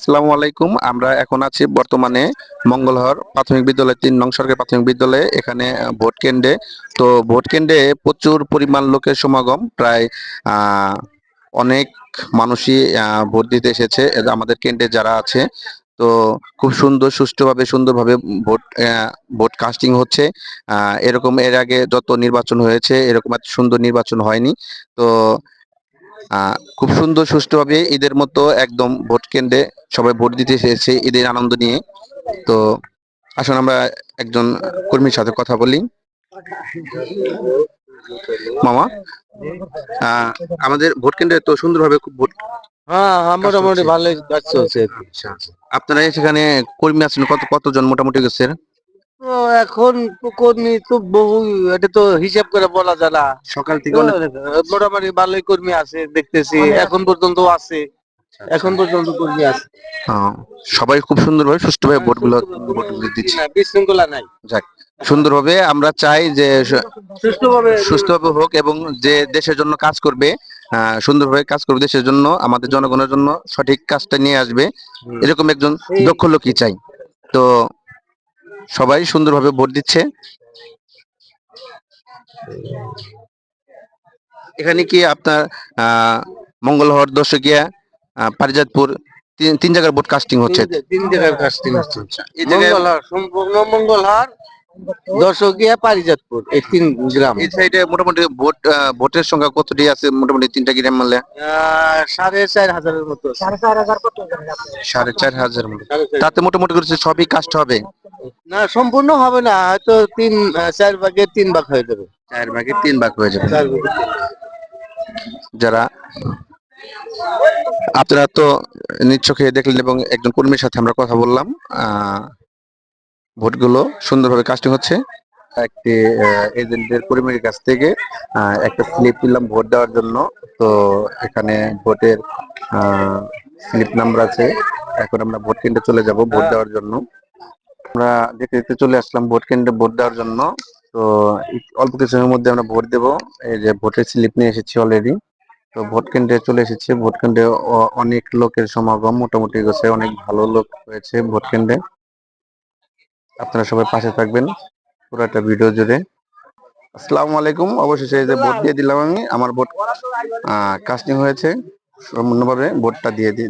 আসসালামু আলাইকুম। আমরা এখন আছি বর্তমানে মঙ্গলহর প্রাথমিক বিদ্যালয় ৩ নং সরকারি প্রাথমিক বিদ্যালয়ে। এখানে ভোট কেন্দ্রে, তো ভোট কেন্দ্রে প্রচুর পরিমাণ লোকের সমাগম। প্রায় আহ, অনেক মানুষই ভোট দিতে এসেছে আমাদের কেন্দ্রে যারা আছে। তো খুব সুন্দরভাবে ভোট কাস্টিং হচ্ছে। এরকম এর আগে যত নির্বাচন হয়েছে এরকম এত সুন্দর নির্বাচন হয়নি। তো খুব সুন্দর সুষ্ঠুভাবে ঈদের মতো একদম ভোট কেন্দ্রে সবাই ভোট দিতে এসেছে ঈদের আনন্দ নিয়ে। তো আসুন আমরা একজন কর্মীর সাথে কথা বলি। মামা, আহ আমাদের ভোট কেন্দ্রে তো সুন্দরভাবে খুব ভোট হ্যাঁ, কাজ মোটামুটি চলছে। ভালোই কাজ চলছে। আচ্ছা আচ্ছা, আপনারা সেখানে কর্মী আছেন কতজন মোটামুটি গেছে? তো এখন তো কর্মী তো বহু, এটা তো হিসাব করে বলা যায় না। সকাল থেকে তো অনেক। মোটামুটি ভালোই কর্মী আছে দেখতেছি, এখন পর্যন্ত আছে। আচ্ছা। এখন পর্যন্ত কর্মী আছে। আহ, সবাই খুব সুন্দরভাবে সুষ্ঠুভাবে হ্যাঁ, ভোটগুলো সুষ্ঠুভাবে কোনো ভোটগুলো ই দিচ্ছে। নাই, বিশৃঙ্খলা নাই। যাক, সুন্দরভাবে আমরা চাই যে সুষ্ঠুভাবে সুস্থভাবে হোক এবং যে দেশের জন্য কাজ করবে, সুন্দরভাবে কাজ করবে দেশের জন্য, আমাদের জনগণের জন্য সঠিক কাজটা নিয়ে আসবে, হুম। এরকম একজন দক্ষ লোকই চাই। তো সবাই সুন্দরভাবে ভোট দিচ্ছে। এখানে কি আপনার মঙ্গলহর, দর্শকিয়া, পারিজাতপুর, তিন তিন জায়গার ভোট কাস্টিং হচ্ছে? তিন জায়গায় কাজটি হচ্ছে। আচ্ছা, এই জায়গায় মঙ্গলহার, সম্পূর্ণ মঙ্গলহার, দর্শকিয়া, পারিজাতপুর, এই তিন গ্রাম। এই সাইডে মোটামুটি ভোটের সংখ্যা কতটি আছে মোটামুটি তিনটা গ্রাম মিলে? 4,500-এর মতো আছে। 4,500 মতো। 4,500। তাতে মোটামুটি করে সবই কাস্ট হবে? না, সম্পূর্ণ হবে না, হয়তো 4 ভাগের 3 ভাগ হয়ে যাবে। 4 ভাগে 3 ভাগ হয়ে যাবে। 4 ভাগের 3 ভাগ। যারা আপনারা তো নিচ্ছকে দেখলেন এবং একজন কর্মীর সাথে আমরা কথা বললাম। আহ ভোটগুলো সুন্দরভাবে কাস্টিং হচ্ছে। একটি এজেন্টের কর্মীর কাছ থেকে একটা স্লিপ নিলাম ভোট দেওয়ার জন্য। তো এখানে ভোটের স্লিপ নাম্বার আছে। এখন আমরা ভোট কেন্দ্রে চলে যাব ভোট হ্যাঁ। দেওয়ার জন্য। আমরা দেখতে দেখতে চলে আসলাম ভোট কেন্দ্রে ভোট দেওয়ার জন্য। তো অল্প কিছু সময়ের মধ্যে আমরা ভোট দেব। এই যে ভোটের স্লিপ নিয়ে এসেছি অলরেডি। তো ভোট কেন্দ্রে চলে এসেছি। ভোট কেন্দ্রে অনেক লোকের সমাগম মোটামুটি গেছে, অনেক ভালো লোক হয়েছে ভোট কেন্দ্রে। আপনারা সবাই পাশে থাকবেন পুরোটা ভিডিও জুড়ে। আসসালামু আলাইকুম। অবশেষে এই যে ভোট দিয়ে দিলাম, আমি আমার ভোট কাস্টিং হয়েছে, সম্পূর্ণভাবে ভোটটা দিয়েছি।